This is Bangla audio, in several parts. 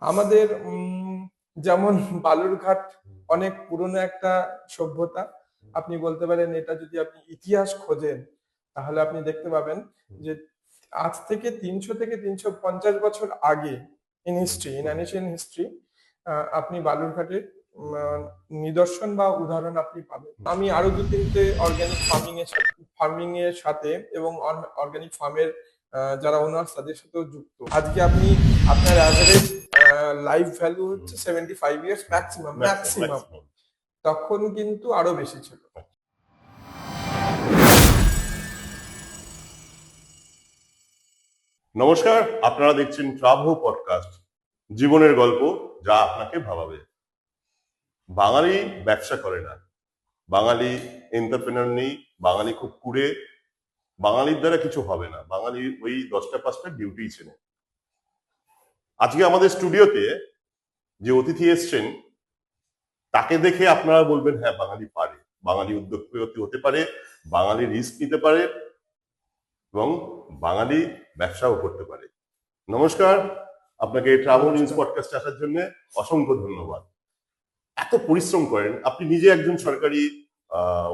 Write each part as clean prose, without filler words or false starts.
আমাদের যেমন বালুরঘাট অনেক পুরনো একটা সভ্যতা। আপনি বলতে পারেন এটা যদি আপনি ইতিহাস খোঁজেন তাহলে আপনি দেখতে পাবেন যে আজ থেকে 300 থেকে 350 বছর আগে in history, in ancient history, আপনি বালুরঘাটের উম, নিদর্শন বা উদাহরণ আপনি পাবেন। আমি আরো দু তিনটে অর্গানিক ফার্মিং এর সাথে এবং অর্গানিক ফার্মের যারা ওনার তাদের সাথেও যুক্ত। আজকে আপনি আপনার অ্যাভারেজ লাইফ ভ্যালু হচ্ছে 75 ইয়ার্স ম্যাক্সিমাম ম্যাক্সিমাম। তখন কিন্তু আরো বেশি ছিল। নমস্কার, আপনারা দেখছেন ট্রাভো পডকাস্ট, জীবনের গল্প যা আপনাকে ভাবাবে। বাঙালি ব্যবসা করে না, বাঙালি এন্টারপ্রেনার নেই, বাঙালি খুব কুড়ে, বাঙালির দ্বারা কিছু হবে না, বাঙালি ওই 10টা 5টা ডিউটি চেনে। আজকে আমাদের স্টুডিওতে যে অতিথি এসছেন তাকে দেখে আপনারা বলবেন হ্যাঁ বাঙালি পারে, বাঙালি উদ্যোগপতি হতে পারে, বাঙালি রিস্ক নিতে পারে এবং বাঙালি ব্যবসাও করতে পারে। নমস্কার, আপনাকে ট্রাভেল নিউজ পডকাস্টে আসার জন্য অসংখ্য ধন্যবাদ। এত পরিশ্রম করেন, আপনি নিজে একজন সরকারি আহ,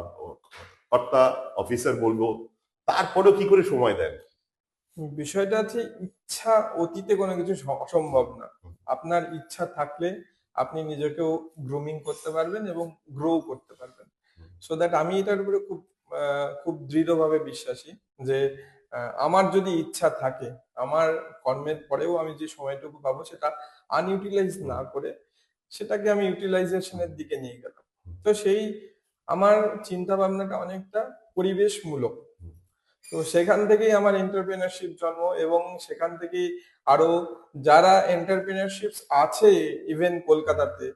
কর্তা, অফিসার বলবো, তারপরেও কি করে সময় দেন? বিষয়টা হচ্ছে ইচ্ছা অতীতে কোনো কিছু অসম্ভব না। আপনার ইচ্ছা থাকলে আপনি নিজেকেও গ্রুমিং করতে পারবেন এবং গ্রো করতে পারবেন। সো দ্যাট আমি এটার উপরে খুব দৃঢ়ভাবে বিশ্বাসী যে আমার যদি ইচ্ছা থাকে, আমার কর্মের পরেও আমি যে সময়টুকু পাবো সেটা আনইউটিলাইজ না করে সেটাকে আমি ইউটিলাইজেশনের দিকে নিয়ে গেলাম। তো সেই আমার চিন্তা ভাবনাটা অনেকটা পরিবেশমূলক। তো সেখান থেকেই আমার এন্টারপ্রেনারশিপ জন্ম, এবং সেখান থেকেই আরো যারা এন্টারপ্রেনারশিপ আছে ইভেন কলকাতাতে,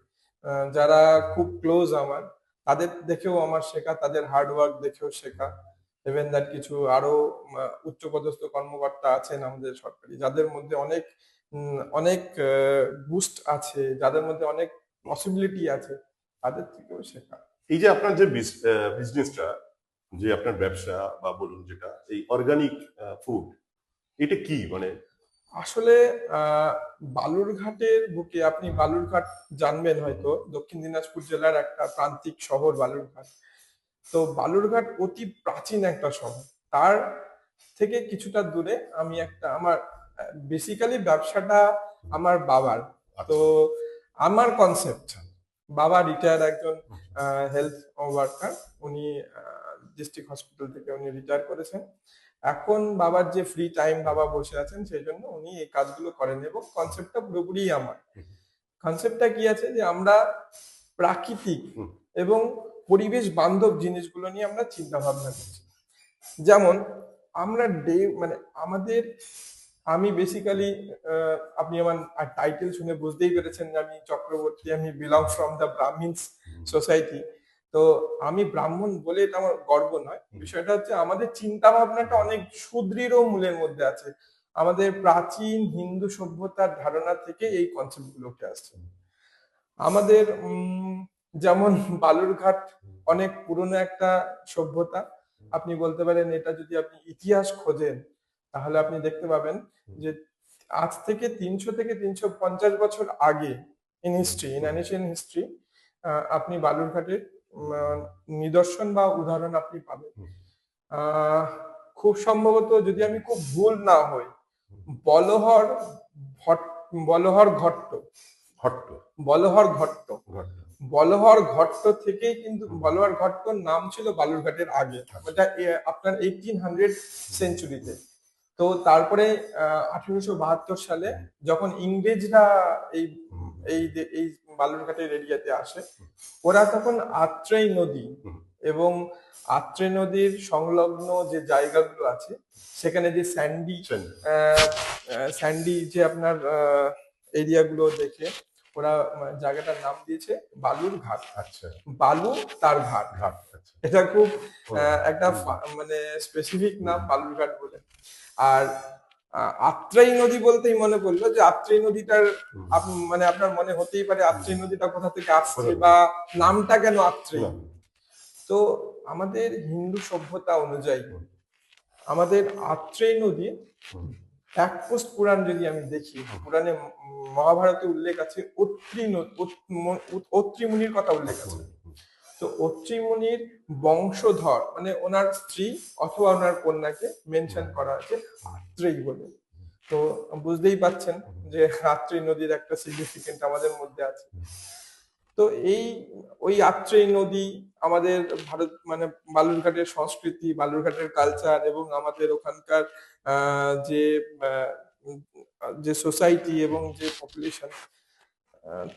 যারা খুব ক্লোজ আমার, তাদের দেখেও আমার শেখা, তাদের হার্ড ওয়ার্ক দেখেও শেখা। ইভেন দ্যাট কিছু আরো উচ্চপদস্থ কর্মকর্তা আছেন আমাদের সরকারি, যাদের মধ্যে অনেক অনেক বুস্ট আছে, যাদের মধ্যে অনেক পসিবিলিটি আছে, তাদের থেকেও শেখা। এই যে আপনার যে বিজনেসটা, যে আপনার ব্যবসা বা বলুন যেটা এই অর্গানিক ফুড, এটা কি মানে? আসলে আহ বালুরঘাটের বুকে, আপনি বালুরঘাট জানবেন হয়তো, দক্ষিণ দিনাজপুর জেলার একটা প্রান্তিক শহর বালুরঘাট। তো বালুরঘাট অতি প্রাচীন একটা শহর। তার থেকে কিছুটা দূরে আমি একটা আমার বেসিক্যালি ব্যবসাটা আমার বাবার। তো আমার কনসেপ্ট, বাবা রিটায়ার্ড একজন হেলথ ওয়ার্কার। উনি ডিস্ট্রিক্ট হসপিটাল থেকে উনি রিটায়ার করেছেন। এখন বাবার যে ফ্রি টাইম বাবা বসে আছেন, সেই জন্য উনি এই কাজগুলো করেন, এবং কনসেপ্টটা পুরোপুরি আমার। কনসেপ্টটা কি আছে যে আমরা প্রাকৃতিক এবং পরিবেশ বান্ধব জিনিসগুলো নিয়ে আমরা চিন্তা ভাবনা করছি। যেমন আমরা মানে আমাদের, আমি বেসিক্যালি, আপনি আমার টাইটেল শুনে বুঝতেই পেরেছেন যে আমি চক্রবর্তী, আমি belong from the Brahmins society. তো আমি ব্রাহ্মণ বলে এটা আমার গর্ব নয়। বিষয়টা হচ্ছে আমাদের চিন্তা ভাবনাটা অনেক সুদৃঢ় মূলের মধ্যে আছে। আমাদের প্রাচীন হিন্দু সভ্যতার ধারণা থেকে এই কনসেপ্ট গুলো উঠে আসছে। আমাদের যেমন বালুরঘাট অনেক পুরনো একটা সভ্যতা। আপনি বলতে পারেন এটা যদি আপনি ইতিহাস খোঁজেন তাহলে আপনি দেখতে পাবেন যে আজ থেকে 300 থেকে 350 বছর আগে in history, in ancient history, আপনি বালুরঘাটের নিদর্শন বা উদাহরণ আপনি পাবেন। আহ খুব সম্ভবত, যদি আমি খুব ভুল না হই, বলহর বলহর ঘট্ট, হট্ট, বলহর ঘট্ট, ঘট্ট। বলহর ঘট্ট থেকেই কিন্তু বলহর ঘট্টর নাম ছিল বালুরঘাটের আগে। ওটা আপনার 1800 সেঞ্চুরিতে। তো তারপরে 1872 সালে যখন ইংরেজরা এই এই এই বালুরঘাটের এরিয়াতে আসে, ওরা তখন আত্রেই নদী এবং আত্রেই নদীর সংলগ্ন যে জায়গাগুলো আছে সেখানে যে স্যান্ডি যে আপনার এরিয়াগুলো দেখে ওরা জায়গাটার নাম দিয়েছে বালুর ঘাট। আচ্ছা, বালু তার ঘাট। ঘাট। আচ্ছা, এটা খুব একটা মানে স্পেসিফিক নাম বালুরঘাট বলে। আর আত্রাই নদী বলতেই মনে পড়লো যে আত্রাই নদীটার মানে আপনার মনে হতেই পারে আত্রাই নদীটা কোথা থেকে আসছে বা নামটা কেন আত্রাই। তো আমাদের হিন্দু সভ্যতা অনুযায়ী আমাদের আত্রেয় নদী এক পোস্ট পুরাণ যদি আমি দেখি, পুরাণে মহাভারতে উল্লেখ আছে অত্রি মুনির কথা উল্লেখ আছে। তো অত্রি মুনির বংশধর মানে ওনার স্ত্রী অথবা ওনার কন্যাকে মেনশন করা আছে আত্রেয়ী বলে। তো বুঝতেই পাচ্ছেন যে আত্রেয়ী নদীর একটা সিগনিফিকেন্ট আমাদের মধ্যে আছে। তো ওই আত্রেয়ী নদী আমাদের ভারত মানে বালুরঘাটের সংস্কৃতি, বালুরঘাটের কালচার এবং আমাদের ওখানকার যে যে সোসাইটি এবং যে পপুলেশন,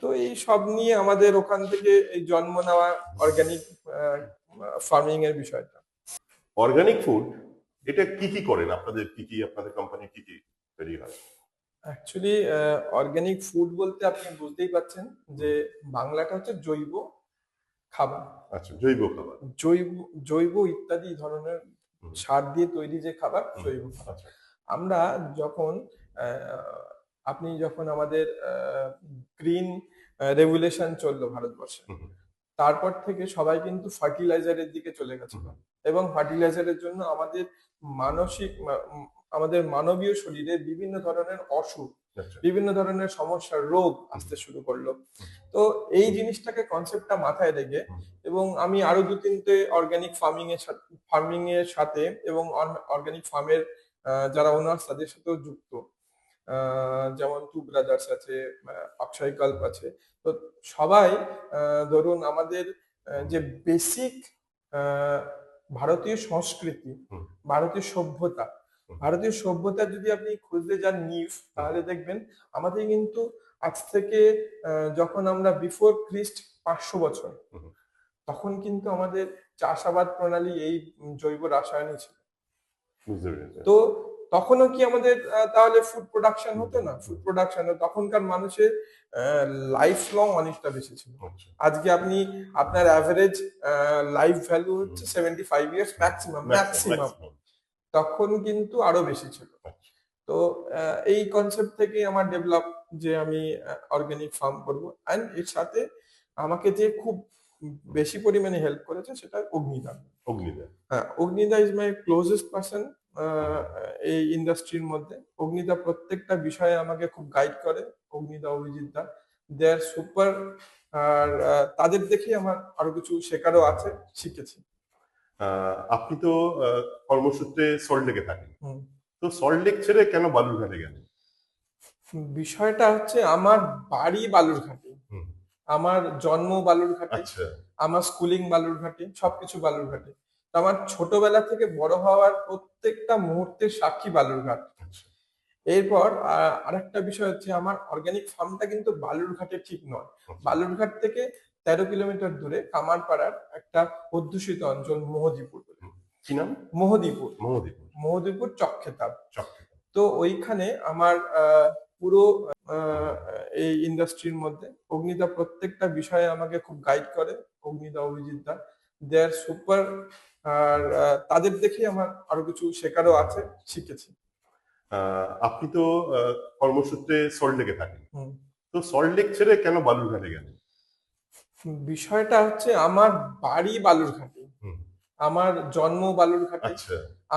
তো এই সব নিয়ে আমাদের ওখান থেকে এই জন্ম নেওয়া অর্গানিক ফার্মিং এর বিষয়টা। অর্গানিক ফুড এটা কি কি করেন আপনাদের, আপনাদের কোম্পানি কি কি তৈরি হয়? অ্যাকচুয়ালি অর্গানিক ফুড বলতে আপনি বুঝতেই পাচ্ছেন যে বাংলাটা হচ্ছে জৈব খাবার। আচ্ছা, জৈব খাবার। জৈব জৈব ইত্যাদি ধরনের সার দিয়ে তৈরি যে খাবার জৈব খাবার। আচ্ছা। আমরা যখন আপনি যখন আমাদের গ্রিন রেগুলেশন চললো ভারতবর্ষে, তারপর থেকে সবাই কিন্তু ফার্টিলাইজারের দিকে চলে গেছিল এবং ফার্টিলাইজারের জন্য আমাদের মানবীয় শরীরে বিভিন্ন ধরনের অসুখ, বিভিন্ন ধরনের সমস্যার রোগ আসতে শুরু করলো। তো এই জিনিসটাকে কনসেপ্টটা মাথায় রেখে এবং আমি আরো দু তিনটে অর্গানিক ফার্মিং এর সাথে এবং অর্গানিক ফার্মের যারা ওনার তাদের সাথেও যুক্ত, যেমন টু ব্রাদার্স আছে, অক্ষয় কাল্প আছে। তো সবাই ধরুন আমাদের যে বেসিক ভারতীয় সংস্কৃতি, ভারতীয় সভ্যতা যদি আপনি খুঁজতে যান নিভ, তাহলে দেখবেন আমাদের কিন্তু আজ থেকে যখন আমরা বিফোর খ্রিস্ট 500 বছর, তখন কিন্তু আমাদের চাষাবাদ প্রণালী এই জৈব রাসায়নিক ছিল। তো তখনও কি আমাদের তাহলে ফুড প্রোডাকশন হতো না? ফুড প্রোডাকশন, তখনকার মানুষের লাইফ লং অনেকটা বেশি ছিল। আজকে আপনি আপনার অ্যাভারেজ লাইফ ভ্যালু হচ্ছে 75 ইয়ার্স ম্যাক্সিমাম। তখন কিন্তু আরো বেশি ছিল। তো এই কনসেপ্ট থেকে আমার ডেভেলপ যে আমি অর্গানিক ফার্ম করব। এন্ড এর সাথে আমাকে যে খুব বেশি পরিমাণে হেল্প করেছে সেটা অগ্নিদা। হ্যাঁ, অগ্নিদা ইজ মাই ক্লোজেস্ট পার্সন এই ইন্ডাস্ট্রির মধ্যে। অগ্নিদা প্রত্যেকটা বিষয়ে আমাকে খুব গাইড করে। অগ্নিদা, অভিজিৎ দা, দে আর সুপার। আর তাদের দেখেই আমার আরো কিছু শেখারও আছে, শিখেছি। আপনি তো কর্মসূত্রে সল্টলেকে থাকেন, তো সল্টলেক ছেড়ে কেন বালুরঘাটে গেলেন? বিষয়টা হচ্ছে আমার বাড়ি বালুরঘাটে, আমার জন্ম বালুরঘাটে, আমার স্কুলিং বালুরঘাটে, সবকিছু বালুরঘাটে। আমার ছোটবেলা থেকে বড় হওয়ার প্রত্যেকটা মুহূর্তের সাক্ষী বালুরঘাট। এরপর আরেকটা বিষয় হচ্ছে আমার অর্গানিক ফার্মটা কিন্তু বালুরঘাটে ঠিক নয়। বালুরঘাট থেকে 13 কিলোমিটার দূরে কামারপাড়ার একটা অধ্যুষিত অঞ্চল মোহদীপুর। কি নাম? মোহদীপুর চকখেতাব। তো ওইখানে আমার পুরো এই ইন্ডাস্ট্রির মধ্যে অগ্নিদা প্রত্যেকটা বিষয়ে আমাকে খুব গাইড করে। অগ্নিদা, অভিজিৎ দা, দে আর সুপার। আর তাদের দেখেই আমার আরো কিছু শেখারও আছে, শিখেছি। আপনি তো কর্মসূত্রে সল্টলেকে থাকেন, তো সল্টলেক ছেড়ে কেন বালুরঘাটে গেলেন? বিষয়টা হচ্ছে আমার বাড়ি বালুরঘাটে, আমার জন্ম বালুরঘাটে,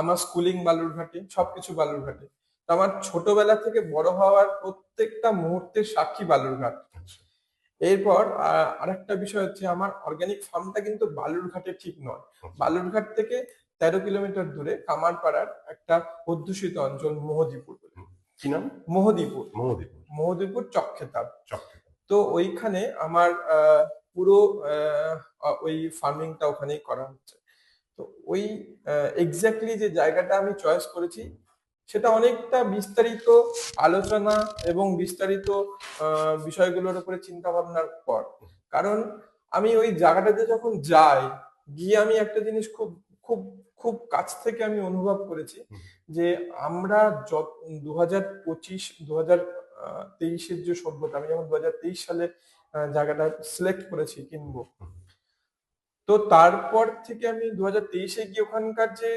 আমার স্কুলিং বালুরঘাটে, সবকিছু বালুরঘাটে। আমার ছোটবেলা থেকে বড় হওয়ার প্রত্যেকটা মুহূর্তের সাক্ষী বালুরঘাট। এরপর আরেকটা বিষয় হচ্ছে আমার অর্গানিক ফার্মটা কিন্তু বালুরঘাটে ঠিক নয়। বালুরঘাট থেকে 13 কিলোমিটার দূরে কামারপাড়ার একটা অধ্যুষিত অঞ্চল মোহদীপুর। কি নাম? মোহদীপুর চকখেতাব। তো ওইখানে আমার পুরো ওই ফার্মিংটা ওখানেই করা হচ্ছে। তো ওই এক্স্যাক্টলি যে জায়গাটা আমি চয়েস করেছি সেটা অনেকটা বিস্তারিত আলোচনা এবং বিস্তারিত বিষয়গুলোর উপরে চিন্তা ভাবনার পর। কারণ আমি ওই জায়গাটাতে যখন যাই, গিয়ে আমি একটা জিনিস খুব খুব খুব কাছ থেকে আমি অনুভব করেছি যে আমরা 2025 2023-এর যে সভ্যতা, আমি যখন 2023 সালে জায়গাটা সিলেক্ট করেছি কিনবো, তো তারপর থেকে আমি 2023-এ গিয়ে ওখানকার যে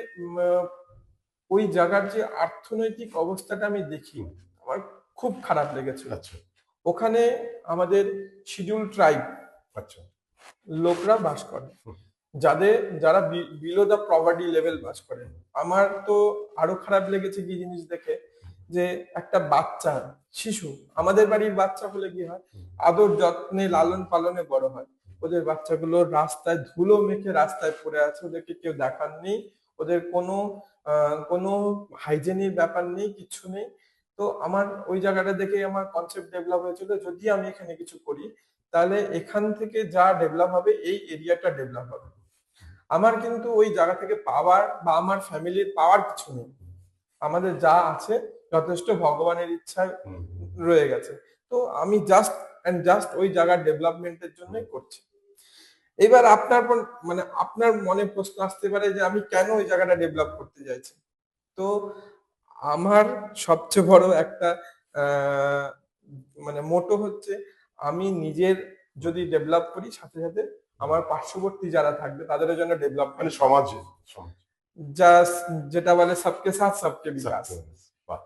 ওই জায়গার যে অর্থনৈতিক অবস্থাটা আমি দেখি, আমার খুব খারাপ লেগেছে। ওখানে আমাদের শিডিউল ট্রাইব লোকরা বাস করে, যারা বিলো দা পভার্টি লেভেল বাস করে। আমার তো আরো খারাপ লেগেছে কি জিনিস দেখে, যে একটা বাচ্চা, শিশু, আমাদের বাড়ির বাচ্চা হলে কি হয়, আদর যত্নে লালন পালনে বড় হয়। ওদের বাচ্চাগুলো রাস্তায় ধুলো মেখে রাস্তায় পড়ে আছে, ওদেরকে কেউ দেখার নেই, ওদের কোনো হাইজেনিক ব্যাপার নেই, কিছু নেই। তো আমার ওই জায়গাটা দেখে আমার কনসেপ্ট ডেভেলপ হয়েছিল, যদি আমি এখানে কিছু করি তাহলে এখান থেকে যা ডেভেলপ হবে এই এরিয়াটা ডেভেলপ হবে। আমার কিন্তু ওই জায়গা থেকে পাওয়ার বা আমার ফ্যামিলির পাওয়ার কিছু নেই, আমাদের যা আছে যথেষ্ট ভগবানের ইচ্ছায় রয়ে গেছে। তো আমি জাস্ট এন্ড জাস্ট ওই জায়গার ডেভেলপমেন্টের জন্যই করছি। এবার মানে আপনার মনে প্রশ্ন আসতে পারে যে আমি কেন ওই জায়গাটা ডেভেলপ করতে চাইছি। তো আমার সবচেয়ে বড় একটা আহ, মানে মোটো হচ্ছে, আমি নিজের যদি ডেভেলপ করি, সাথে সাথে আমার পার্শ্ববর্তী যারা থাকবে তাদের জন্য মানে ডেভেলপমেন্ট, সমাজে সমাজ যা যেটা বলে সবকে সাথ সবকে বিকাশ। বাহ।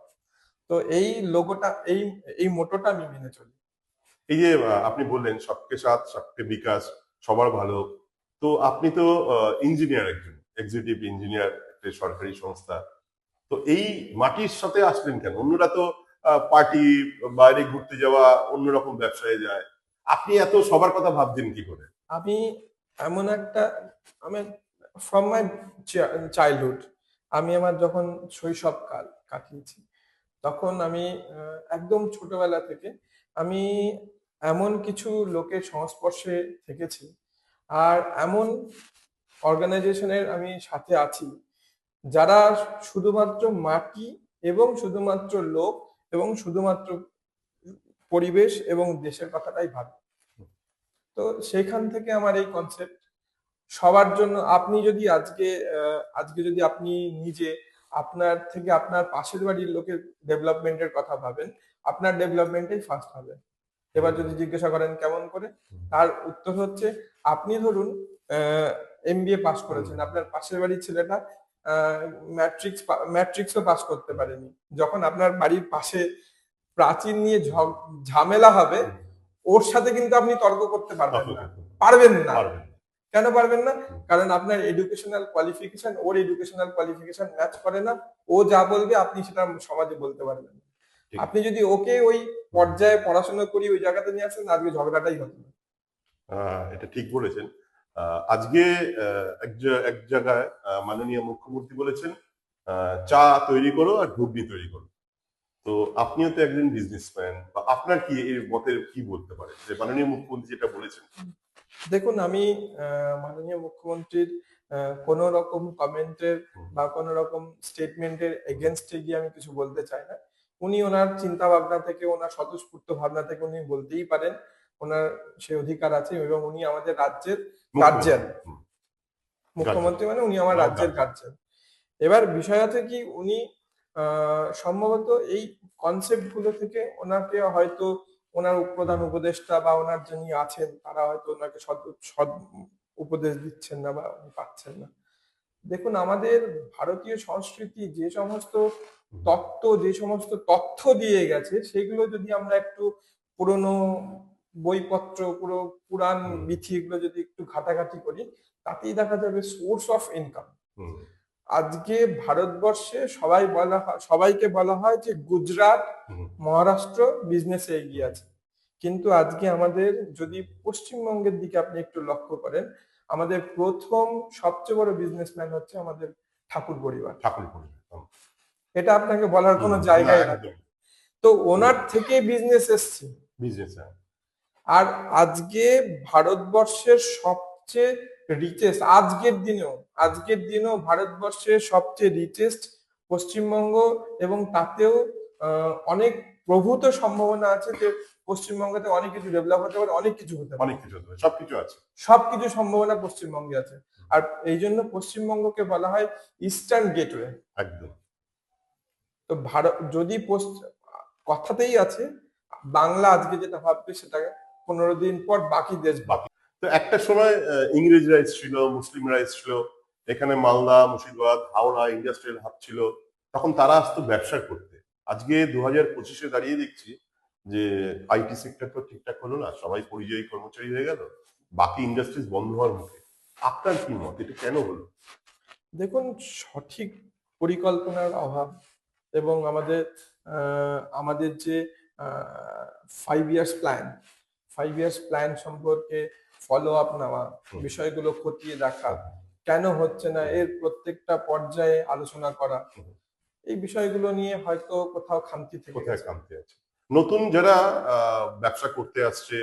তো এই লোগোটা, এই মোটোটা আমি মেনে চলি। এই যে আপনি বললেন সবকে সাথ সবকে বিকাশ, সবার ভালো। তো আপনি তো ইঞ্জিনিয়ার, একজন এক্সিকিউটিভ ইঞ্জিনিয়ার একটা সরকারি সংস্থা। তো এই মাটির সাথে আসলেন কেন? অন্যরা তো পার্টি, বাইরে ঘুরতে যাওয়া, অন্যরকম ব্যবসায় যায়, আপনি এত সবার কথা ভাবছেন কি করে? আমি এমন একটা, আমি ফ্রম মাই চাইল্ডহুড, আমি আমার যখন শৈশব কাল কাটিয়েছি, তখন আমি একদম ছোটবেলা থেকে আমি এমন কিছু লোকের সংস্পর্শে থেকেছি, আর এমন অর্গানাইজেশনের আমি সাথে আছি যারা শুধুমাত্র মাটি এবং শুধুমাত্র লোক এবং শুধুমাত্র পরিবেশ এবং দেশের কথাটাই ভাবে। তো সেখান থেকে আমার এই কনসেপ্ট, সবার জন্য। আপনি যদি আজকে যদি আপনি নিজে আপনার থেকে আপনার পাশের বাড়ির লোকের ডেভেলপমেন্টের কথা ভাবেন, আপনার ডেভেলপমেন্টেই ফার্স্ট হবে। এবার যদি জিজ্ঞাসা করেন কেমন করে, তার উত্তর হচ্ছে, আপনি ধরুন এমবিএ পাস করেছেন, আপনার পাশের বাড়ির ছেলেটা ম্যাট্রিক্সও পাস করতে পারেনি, যখন আপনার বাড়ির পাশে প্রাচীন নিয়ে ঝামেলা হবে, ওর সাথে কিন্তু আপনি তর্ক করতে পারবেন না, পারবেন না। পারবেন। কেন পারবেন না? কারণ আপনার এডুকেশনাল কোয়ালিফিকেশন ওর এডুকেশনাল কোয়ালিফিকেশন ম্যাচ করে না, ও যা বলবে আপনি সেটা সমাজে বলতে পারবেন না। ঠিক। আপনি যদি ওকে ওই পর্যায়ে পড়াশোনা করি ওই জায়গাতে নিয়ে আসেন, আজকে ঝগড়াটাই হতো না। এটা ঠিক বলেছেন। আজকে এক জায়গায় মাননীয় মুখ্যমন্ত্রী বলেছেন, চা তৈরি করো আর ঘুগনি তৈরি করো। তো আপনিও তো একজন বিজনেসম্যান, বা আপনার কি এর মতে কি বলতে পারেন যে মাননীয় মুখ্যমন্ত্রী যেটা বলেছেন? দেখুন, আমি মাননীয় মুখ্যমন্ত্রীর কোনো রকম কমেন্টের বা কোনো রকম স্টেটমেন্টের এগেনস্টে গিয়ে আমি কিছু বলতে চাই না। উনি ওনার চিন্তা ভাবনা থেকে, ওনার স্বতঃস্ফূর্ত ভাবনা থেকে উনি বলতেই পারেন, ওনার সেই অধিকার আছে, এবং উনি আমাদের রাজ্যের গার্জিয়ান। মুখ্যমন্ত্রী মানে উনি আমার রাজ্যের গার্জিয়ান। এবার বিষয় আছে কি, উনি সম্ভবত এই কনসেপ্ট গুলো থেকে ওনাকে হয়তো ওনার প্রধান উপদেষ্টা বা ওনার যিনি আছেন তারা হয়তো ওনাকে সৎ সৎ উপদেশ দিচ্ছেন না বা উনি পাচ্ছেন না। দেখুন, আমাদের ভারতীয় সংস্কৃতি যে সমস্ত যে সমস্ত তথ্য দিয়ে গেছে, সেগুলো যদি আমরা একটু পুরনো বইপত্র, পুরো পুরাণ বিথি এগুলো যদি একটু ঘাটাঘাটি করি, তাতেই দেখা যাবে সোর্স অফ ইনকাম। আজকে ভারতবর্ষে সবাইকে বলা হয় যে গুজরাট, মহারাষ্ট্র বিজনেসে এগিয়ে আছে, কিন্তু আজকে আমাদের যদি পশ্চিমবঙ্গের দিকে আপনি একটু লক্ষ্য করেন, আমাদের প্রথম সবচেয়ে বড় বিজনেসম্যান হচ্ছে আমাদের ঠাকুর পরিবার। এটা আপনাকে বলার কোনো জায়গায় রাখে। তো ওনার থেকে বিজনেস এসছে। আর আজকে ভারতবর্ষের সবচেয়ে রিচেস্ট, আজকের দিনেও ভারতবর্ষের সবচেয়ে রিচেস্ট পশ্চিমবঙ্গ, এবং তাতেও অনেক প্রভূত সম্ভাবনা আছে যে পশ্চিমবঙ্গতে অনেক কিছু ডেভেলপ হতে পারে, অনেক কিছু হতে পারে, সবকিছু আছে, সবকিছু সম্ভাবনা পশ্চিমবঙ্গে আছে। আর এই জন্য পশ্চিমবঙ্গকে বলা হয় ইস্টার্ন গেটওয়ে। একদম। তো ভারত যদি কথাতেই আছে, বাংলা আজকে যেটা ভাববে সেটা 15 দিন পর বাকি দেশ ভাববে। তো একটা সময় ইংরেজরা এসেছিল, মুসলিমরা এসেছিল এখানে, মালদা, মুর্শিদাবাদ, হাওড়া ইন্ডাস্ট্রিয়াল হাব ছিল, তখন তারা আসতো ব্যবসা করতে। আজকে 2025-এ দাঁড়িয়ে দেখছি যে আইটি সেক্টর তো ঠিকঠাক হলো না, সবাই পরিযায়ী কর্মচারী হয়ে গেল, বাকি ইন্ডাস্ট্রিজ বন্ধ হওয়ার মুখে। আপনার কি মত, এটা কেন হলো? দেখুন, সঠিক পরিকল্পনার অভাব এবং আমাদের আমাদের যে 5 ইয়ার্স প্ল্যান, 5 ইয়ার্স প্ল্যান সম্পর্কে ফলো আপ নেওয়া, হুম। বিষয়গুলো খতিয়ে দেখা, কেন হচ্ছে না এর প্রত্যেকটা পর্যায়ে আলোচনা করা, হুম। এই বিষয়গুলো নিয়ে হয়তো কোথাও খামতি থেকে কোথায় গেছে। খামতি আছে? নতুন যারা ব্যবসা করতে আসছে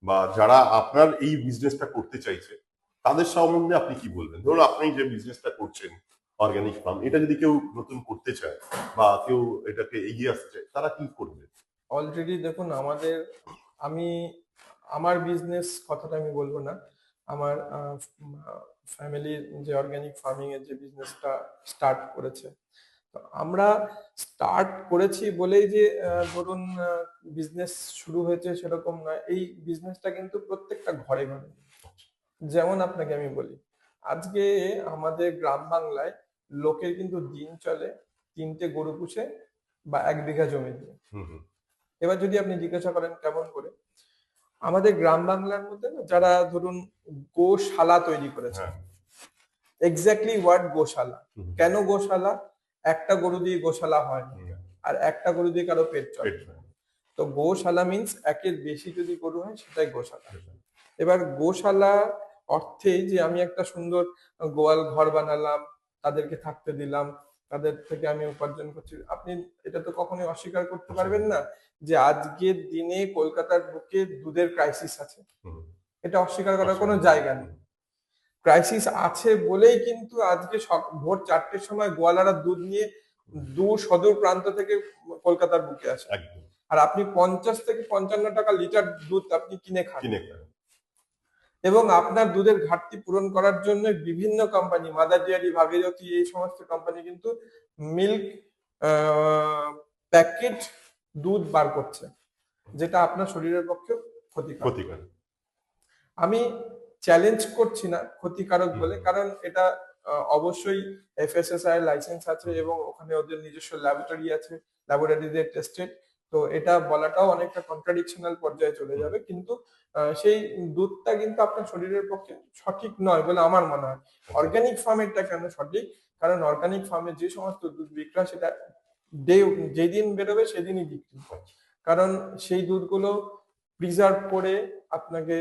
বা যারা আপনার এই বিজনেসটা করতে চাইছে তাদের সম্বন্ধে আপনি কি বলবেন? ধরুন আপনি যে বিজনেসটা করছেন অর্গানিক ফার্ম, এটা যদি কেউ নতুন করতে চায় বা কেউ এটাকে এগিয়ে আসতে চায়, তারা কি করবে? অলরেডি দেখুন আমি আমার বিজনেস কথাটা আমি বলবো না, আমার ফ্যামিলির যে অর্গানিক ফার্মিং এর যে বিজনেসটা স্টার্ট করেছে, তো আমরা স্টার্ট করেছি বলেই যে ধরুন বিজনেস শুরু হয়েছে সেরকম নয়, এই বিজনেসটা কিন্তু প্রত্যেকটা ঘরে ঘরে। যেমন আপনাকে আমি বলি, আজকে আমাদের গ্রাম বাংলায় লোকের কিন্তু দিন চলে 3টে গরু পুষে বা 1 বিঘা জমি দিয়ে। হুম, হুম। এবার যদি আপনি জিজ্ঞাসা করেন কেমন করে, আমাদের গ্রাম বাংলার মধ্যে না যারা ধরুন গোশালা তৈরি করেছে, হ্যাঁ। এক্স্যাক্টলি ওয়ার্ড গোশালা। হুম, কেন গোশালা? একটা গরু দিয়ে গোশালা হয় না, হুম। আর একটা গরু দিয়ে কারো পেট চলে পেট না। ভরে। তো গোশালা মিন্স একের বেশি যদি গরু হয় সেটাই গোশালা। এবার গোশালা অর্থে যে আমি একটা সুন্দর গোয়াল ঘর বানালাম, তাদেরকে থাকতে দিলাম, তাদের থেকে আমি উপার্জন করছি, আপনি এটা তো কখনোই অস্বীকার করতে পারবেন না যে আজকের দিনে কলকাতার বুকে দুধের ক্রাইসিস আছে। হুম। এটা অস্বীকার করার কোনো অসুবিধা নেই। জায়গা নেই। ক্রাইসিস আছে বলেই কিন্তু আজকে ভোর 4টের সময় গোয়ালারা দুধ নিয়ে দূর সদূর প্রান্ত থেকে কলকাতার বুকে আসে। একদম। আর আপনি 50 থেকে 55 টাকা লিটার দুধ আপনি কিনে খান। কিনে খায়। এবং আপনার দুধের ঘাটতি পূরণ করার জন্য বিভিন্ন কোম্পানি, মাদার ডেয়ারি, ভাগীরথী, এই সমস্ত কোম্পানি কিন্তু মিল্ক প্যাকেট দুধ বার করছে, যেটা আপনার শরীরের পক্ষে ক্ষতিকর। ক্ষতিকর। আমি চ্যালেঞ্জ করছি না ক্ষতিকারক হুম, বলে, কারণ এটা অবশ্যই এফএসএসআই লাইসেন্স আছে হুম। এবং ওখানে ওদের নিজস্ব ল্যাবরেটরি আছে, ল্যাবরেটরিতে টেস্টেড। তো এটা বলাটাও অনেকটা কন্ট্রাডিকশনাল পর্যায়ে চলে হুম। যাবে, কিন্তু সেই দুধটা কিন্তু আপনার শরীরের পক্ষে সঠিক নয় বলে আমার মনে হয়। আচ্ছা। অর্গানিক ফার্মেরটা কেন সঠিক? কারণ অর্গানিক ফার্মে যে সমস্ত দুধ বিক্রি হয় সেটা ডে যেদিন বেরোবে সেদিনই বিক্রি, আচ্ছা। কারণ সেই দুধগুলো প্রিজার্ভ করে আপনাকে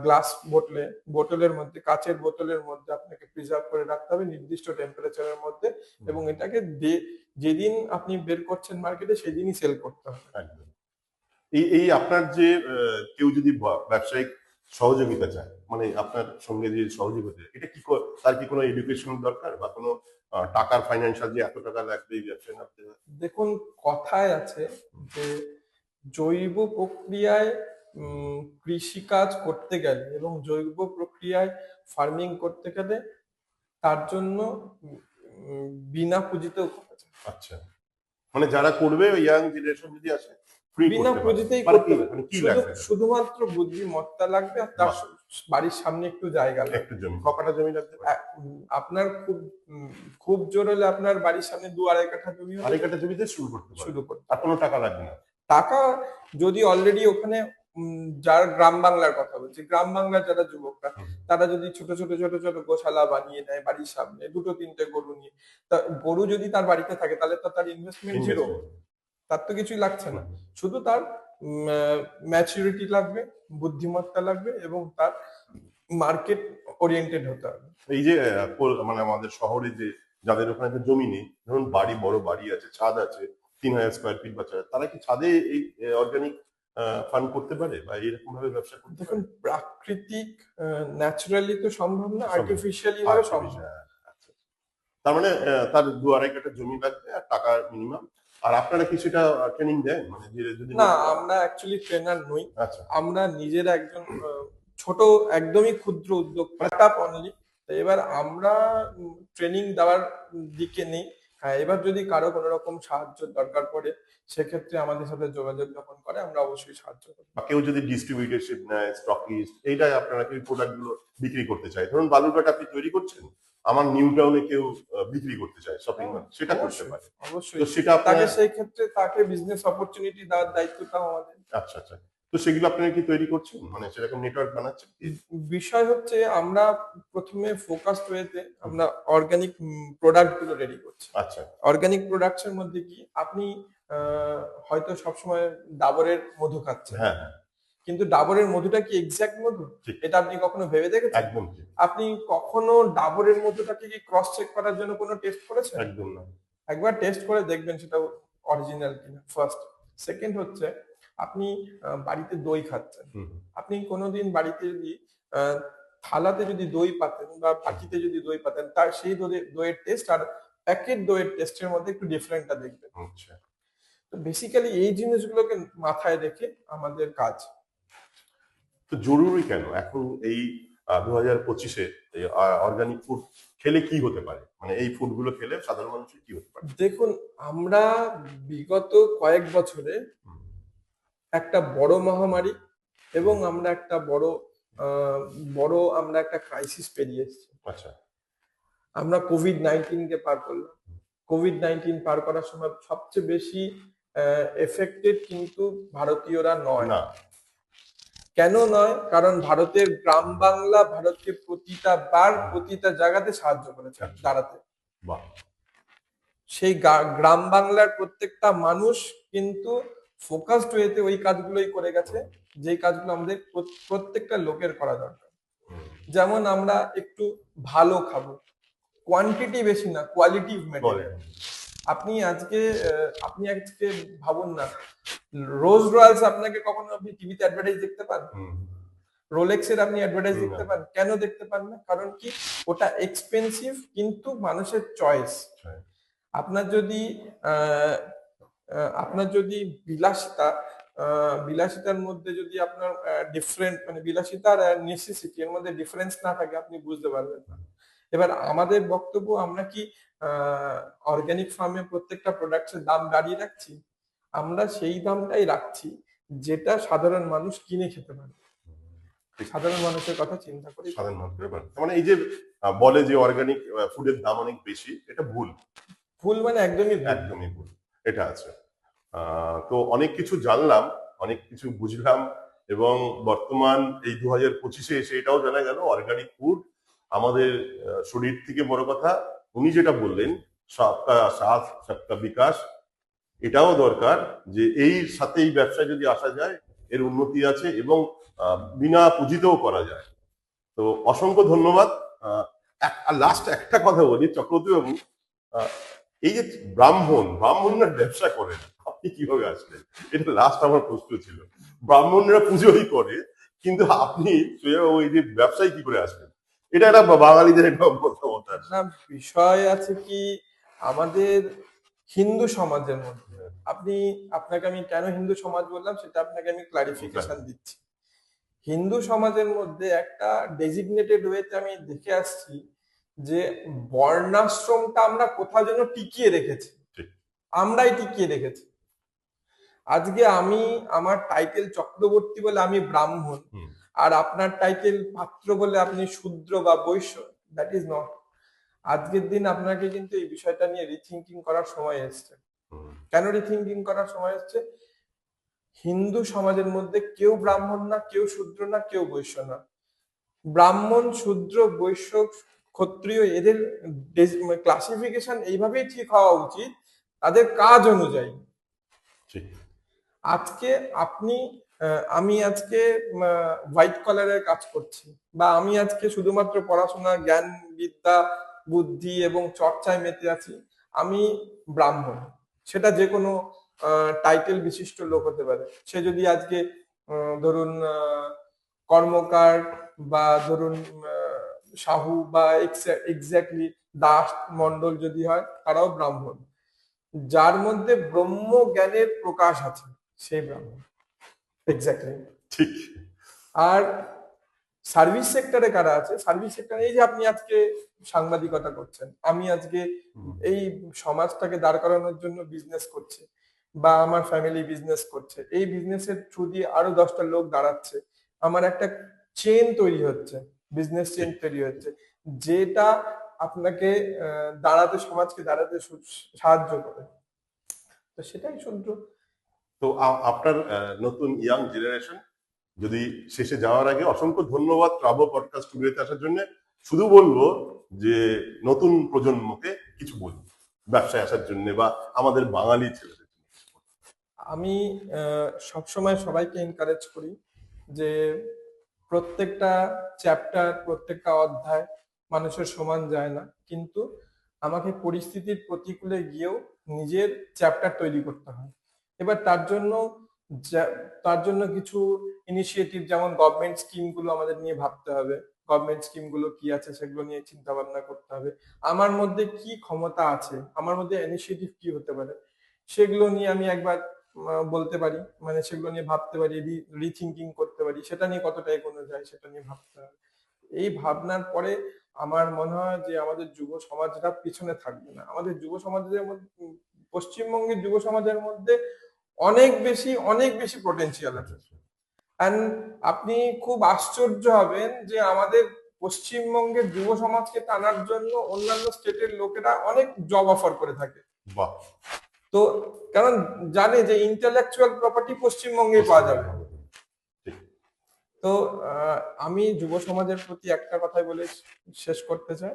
গ্লাস বোতলের মধ্যে, কাচের বোতলের মধ্যে আপনাকে প্রিজার্ভ করে রাখতে হবে নির্দিষ্ট টেম্পারেচারের মধ্যে, এবং এটাকে যেদিন আপনি বের করছেন মার্কেটে সেদিনই সেল করতে হবে। একদম। এই এই আপনার যে কেউ যদি ব্যবসায়িক সহযোগিতা চায়, মানে আপনার সঙ্গে যে সহযোগিতা, এটা কি তার কি কোনো এডুকেশন দরকার বা কোনো টাকার ফাইন্যান্সিয়াল যে এত টাকা লাগবে এই ব্যবসায় নামতে? দেখুন, কথায় আছে যে জৈব প্রক্রিয়ায় কৃষিকাজ করতে গেলে এবং জৈব প্রক্রিয়ায় ফার্মিং করতে গেলে তার জন্য বিনা পুঁজিতেও করা যায়। আচ্ছা, মানে যারা করবে ইয়াং জেনারেশন যদি আসে ফ্রি বিনা করতে পারে, পুঁজিতেই মানে করতে কি পারে, মানে কি লাগবে? শুধুমাত্র বুদ্ধিমত্তা লাগবে আর তার বাহ, বাড়ির সামনে একটু জায়গা একটু লাগবে। জমি, কপাটা জমি লাগতে পারে? আপনার খুব জোর হলে আপনার বাড়ির সামনে 2-2.5 কাঠা জমি হলে আড়াই কাঠা জমিতে শুরু করতে পারে, শুরু করতে আর পারে। কোনো টাকা লাগবে না? টাকা যদি অলরেডি ওখানে যার গ্রাম বাংলার কথা বলছি, গ্রাম বাংলার যারা যুবকরা, হুম। তারা যদি ছোট ছোট ছোট ছোট গোশালা বানিয়ে নেয় বাড়ির সামনে 2-3টে গরু নিয়ে, তা গরু যদি তার বাড়িতে থাকে তাহলে তো তার ইনভেস্টমেন্ট জিরো, ইনভেস্টমেন্ট। তার তো কিছুই লাগছে না। শুধু তার ম্যাচুরিটি লাগবে, বুদ্ধিমত্তা লাগবে এবং তার মার্কেট ওরিয়েন্টেড হতে হবে। এই যে মানে আমাদের শহরে যে যাদের ওখানে তো জমি নেই, ধরুন বাড়ি, বড় বাড়ি আছে, ছাদ আছে, 3000 স্কোয়ার ফিট বা তারা কি ছাদে এই অর্গানিক ফার্ম করতে পারে বা এরকম ভাবে ব্যবসা করতে দেখুন, পারে? প্রাকৃতিক ন্যাচারালি তো সম্ভব না, সম্ভব। আর্টিফিশিয়ালি ভাবে সম্ভব। আর্টিফিশিয়াল। আচ্ছা। তার মানে তার 2-2.5 কাঠা জমি লাগবে আর টাকা মিনিমাম। আর আপনারা কি সেটা ট্রেনিং দেন, মানে যে যদি না, আমরা অ্যাকচুয়ালি ট্রেনার নই, আচ্ছা। আমরা নিজেরা একজন ছোট, একদমই ক্ষুদ্র উদ্যোক্তা, স্টার্টআপ অনলি। এবার আমরা ট্রেনিং দেওয়ার দিকে নেই। হ্যাঁ, এবার যদি কারো কোনো রকম সাহায্য দরকার পড়ে সেক্ষেত্রে আমাদের সাথে যোগাযোগ যখন করে আমরা অবশ্যই সাহায্য করি। বা কেউ যদি ডিস্ট্রিবিউটরশিপ নেয়, স্টকিস্ট, এইটাই আপনারা কি প্রোডাক্ট গুলো বিক্রি করতে চায়, ধরুন বালুরঘাট আপনি তৈরি করছেন, আমার নিউ টাউনে কেউ বিক্রি করতে চায় শপিং মল, সেটা করতে অবশ্যই, পারে। তো অবশ্যই সেটা আপনার তাকে সেই ক্ষেত্রে তাকে বিজনেস অপরচুনিটি দেওয়ার দায়িত্বটাও আমাদের। আচ্ছা, আচ্ছা। তো সেগুলো আপনারা কি তৈরি করছেন, মানে সেরকম নেটওয়ার্ক বানাচ্ছেন কি? বিষয় হচ্ছে আমরা প্রথমে ফোকাস ওয়েতে হুম। আমরা অর্গানিক প্রোডাক্ট গুলো রেডি করছি। আচ্ছা। অর্গানিক প্রোডাক্টস এর মধ্যে কি আপনি আহ, হয়তো সবসময় ডাবরের মধু খাচ্ছেন, হ্যাঁ হ্যাঁ, কিন্তু ডাবরের মধুটা কি এক্সাক্ট মধু? ঠিক, এটা আপনি কখনো ভেবে দেখেছেন? একদম ঠিক, আপনি কখনো ডাবরের মধুটাকে কি ক্রস চেক করার জন্য কোনো টেস্ট করেছেন? একদম না। একবার টেস্ট করে দেখবেন সেটা অরিজিনাল কিনা, ফার্স্ট। সেকেন্ড হচ্ছে, আপনি বাড়িতে দই খাচ্ছেন, হুম, আপনি কোনোদিন বাড়িতে যদি আহ, থালাতে যদি দই পাতেন বা হুম, বাটিতে যদি দই পাতেন, তার সেই দইয়ের টেস্ট আর প্যাকেট দইয়ের টেস্টের মধ্যে একটু ডিফারেন্টটা দেখবেন। আচ্ছা। তো বেসিক্যালি এই জিনিসগুলোকে মাথায় রেখে আমাদের কাজ। তো জরুরি কেন এখন এই 2025-এ অর্গানিক ফুড খেলে কি হতে পারে, মানে এই ফুড গুলো খেলে সাধারণ মানুষের কি হতে পারে? দেখুন, আমরা বিগত কয়েক বছরে হুম, একটা বড় মহামারী এবং আমরা একটা আহ, আমরা একটা ক্রাইসিস পেরিয়ে এসেছি। আচ্ছা। আমরা কোভিড-19 কে পার করলাম। কোভিড-19 পার করার সময় সবচেয়ে বেশি এফেক্টেড কিন্তু ভারতীয়রা নয়। না। কেন নয়? কারণ ভারতের গ্রাম বাংলা ভারতকে প্রতিটা বার প্রতিটা জায়গাতে সাহায্য করেছে আচ্ছা। দাঁড়াতে। বাহ। সেই গ্রাম বাংলার প্রত্যেকটা মানুষ কিন্তু ফোকাসড ওয়েতে ওই কাজগুলোই করে গেছে, যেই কাজগুলো আমাদের প্রত্যেকটা লোকের করা দরকার। হুম, যেমন আমরা একটু ভালো খাবো, কোয়ান্টিটি বেশি না, কোয়ালিটি বলে। ম্যাটেরিয়াল। আপনি আজকে ভাবুন না, রোজ রয়্যালস আপনাকে কখনো আপনি টিভিতে অ্যাডভার্টাইজ দেখতে পান? হুম, রোলেক্স এর আপনি অ্যাডভার্টাইজ না। দেখতে পান? কেন দেখতে পান না? কারণ কি, ওটা এক্সপেন্সিভ কিন্তু মানুষের চয়েস। আচ্ছা। আপনার যদি আহ, আপনার যদি বিলাসিতা, বিলাসিতার মধ্যে যদি আপনার ডিফারেন্ট, মানে বিলাসিতা আর নেসেসিটি এর মধ্যে ডিফারেন্স না থাকে, আপনি বুঝতে পারবেন না। এবার আমাদের বক্তব্য, আমরা কি অর্গানিক ফার্মে প্রত্যেকটা প্রোডাক্টের দাম বাড়িয়ে রাখছি? আমরা সেই দামটাই রাখছি যেটা সাধারণ মানুষ কিনে খেতে পারে। ঠিক। সাধারণ মানুষের কথা চিন্তা করে। সাধারণ মানুষের ব্যাপার। তার মানে এই যে বলে যে অর্গানিক ফুডের দাম অনেক বেশি, এটা ভুল। ভুল মানে একদমই ভুল। একদমই ভুল। এটা আছে। তো অনেক কিছু জানলাম, অনেক কিছু বুঝলাম, এবং বর্তমান এই 2025-এ এসে এটাও জানা গেল অর্গানিক ফুড আমাদের শরীর থেকে বড় কথা, উনি যেটা বললেন, সবকা সাথ সবকা বিকাশ, এটাও দরকার যে এই সাথে এই ব্যবসায় যদি আসা যায় এর উন্নতি আছে, এবং বিনা পুঁজিতেও করা যায়। তো অসংখ্য ধন্যবাদ। লাস্ট একটা কথা বলি চক্রবর্তী বাবু, আহ, এই যে ব্রাহ্মণরা ব্যবসা করেন, আপনি কিভাবে আসলেন? এটা লাস্ট আমার প্রশ্ন ছিল। ব্রাহ্মণরা পুজোই করে, কিন্তু আপনি ওই যে ব্যবসায় কি করে আসলেন? এটা একটা বাঙালিদের একটা মতামত আছে। না, বিষয় আছে কি, আমাদের হিন্দু সমাজের মধ্যে, আপনাকে আমি কেন হিন্দু সমাজ বললাম সেটা আপনাকে আমি ক্লারিফিকেশন দিচ্ছি। হিন্দু সমাজের মধ্যে একটা ডেজিগনেটেড ওয়েতে আমি দেখে আসছি যে বর্ণাশ্রমটা আমরা কোথাও যেন টিকিয়ে রেখেছি, ঠিক। আমরাই টিকিয়ে রেখেছি। আজকে আমার টাইটেল চক্রবর্তী বলে আমি ব্রাহ্মণ, হুম, আর আপনার টাইটেল পাত্র বলে আপনি শূদ্র বা বৈশ্য। That is not. আজকের দিন আপনাকে কিন্তু এই বিষয়টা নিয়ে রিথিঙ্কিং করার সময় এসছে। হুম, কেন রিথিঙ্কিং করার সময় এসছে? হিন্দু সমাজের মধ্যে কেউ ব্রাহ্মণ না, কেউ শূদ্র না, কেউ বৈশ্য না। ব্রাহ্মণ, শূদ্র, বৈশ্য, ক্ষত্রিয়, এদের ক্লাসিফিকেশন এইভাবেই ঠিক হওয়া উচিত তাদের কাজ অনুযায়ী। ঠিক। আজকে আপনি আমি আজকে হোয়াইট কলারের কাজ করছি, বা আমি আজকে শুধুমাত্র পড়াশোনা, জ্ঞান, বিদ্যা, বুদ্ধি এবং চর্চায় মেতে আছি, আমি ব্রাহ্মণ। সেটা যে কোনো টাইটেল বিশিষ্ট লোক হতে পারে। সে যদি আজকে ধরুন কর্মকার, বা ধরুন সাহু, বা এক্স্যাক্টলি দাস মন্ডল যদি হয়, তারাও ব্রাহ্মণ। যার মধ্যে ব্রহ্ম জ্ঞানের প্রকাশ আছে সেই ব্রাহ্মণ। এক্স্যাক্টলি। ঠিক। আর সার্ভিস সেক্টরে কারা আছে? সার্ভিস সেক্টরে এই যে আপনি আজকে সাংবাদিকতা করছেন, আমি আজকে হুম, এই সমাজটাকে দাঁড় করানোর জন্য বিজনেস করছি, বা আমার ফ্যামিলি বিজনেস করছে, এই বিজনেসের থ্রু দিয়ে আরো 10টা লোক দাঁড়াচ্ছে, আমার একটা চেন তৈরি হচ্ছে, বিজনেস চেন ঠিক। তৈরি হচ্ছে, যেটা আপনাকে সমাজকে দাঁড়াতে সাহায্য করে। তো সেটাই শুদ্ধ। তো আপনার নতুন ইয়াং জেনারেশন যদি শেষে যাওয়ার আগে অসংখ্য ধন্যবাদ ট্রাভো পডকাস্ট স্টুডিওতে আসার জন্য। শুধু বলবো যে নতুন প্রজন্মকে কিছু বলুন ব্যবসায় আসার জন্য, বা আমাদের বাঙালি ছেলেদের জন্য। আমি সবসময় সবাইকে এনকারেজ করি যে প্রত্যেকটা চ্যাপ্টার, প্রত্যেকটা অধ্যায় মানুষের সমান যায় না, কিন্তু আমাকে পরিস্থিতির প্রতিকূলে গিয়েও নিজের চ্যাপ্টার তৈরি করতে হয়। এবার তার জন্য কিছু ইনিশিয়েটিভ, যেমন গভর্নমেন্ট স্কিমগুলো আমাদের নিয়ে ভাবতে হবে। গভর্নমেন্ট স্কিমগুলো কি আছে সেগুলো নিয়ে চিন্তা ভাবনা করতে হবে। আমার মধ্যে কি ক্ষমতা আছে, আমার মধ্যে ইনিশিয়েটিভ কি হতে পারে, সেগুলো নিয়ে আমি একবার বলতে পারি, মানে সেগুলো নিয়ে ভাবতে পারি, রিথিঙ্কিং করতে পারি, সেটা নিয়ে কতটা এগোনো যায় সেটা নিয়ে ভাবতে হবে। এই ভাবনার পরে আমার মনে হয় যে আমাদের যুব সমাজরা পিছনে থাকবে না। আমাদের যুব সমাজের মধ্যে, পশ্চিমবঙ্গের যুব সমাজের মধ্যে অনেক বেশি পোটেনশিয়াল আছে। অ্যান্ড আপনি খুব আশ্চর্য হবেন যে আমাদের পশ্চিমবঙ্গের যুব সমাজকে টানার জন্য অন্যান্য স্টেটের লোকেরা অনেক জব অফার করে থাকে। বাহ। তো কারণ জানে যে ইন্টেলেকচুয়াল প্রপার্টি পশ্চিমবঙ্গে পাওয়া যাবে। ঠিক। তো আমি যুব সমাজের প্রতি একটা কথাই বলে শেষ করতে চাই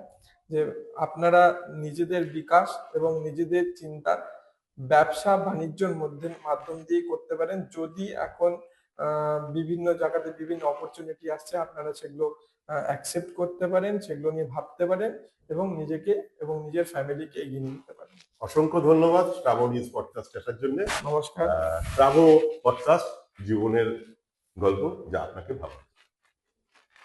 যে আপনারা নিজেদের বিকাশ এবং নিজেদের চিন্তা ব্যবসা বাণিজ্যের মাধ্যম দিয়ে করতে পারেন। যদি এখন বিভিন্ন জায়গাতে বিভিন্ন অপরচুনিটি আসছে, আপনারা সেগুলো অ্যাকসেপ্ট করতে পারেন, সেগুলো নিয়ে ভাবতে পারেন এবং নিজেকে এবং নিজের ফ্যামিলিকে এগিয়ে নিতে পারেন। অসংখ্য ধন্যবাদ ট্রাভো নিউজ পডকাস্ট আসার জন্য। নমস্কার। ট্রাভো পডকাস্ট, জীবনের গল্প যা আপনাকে ভাবাবে।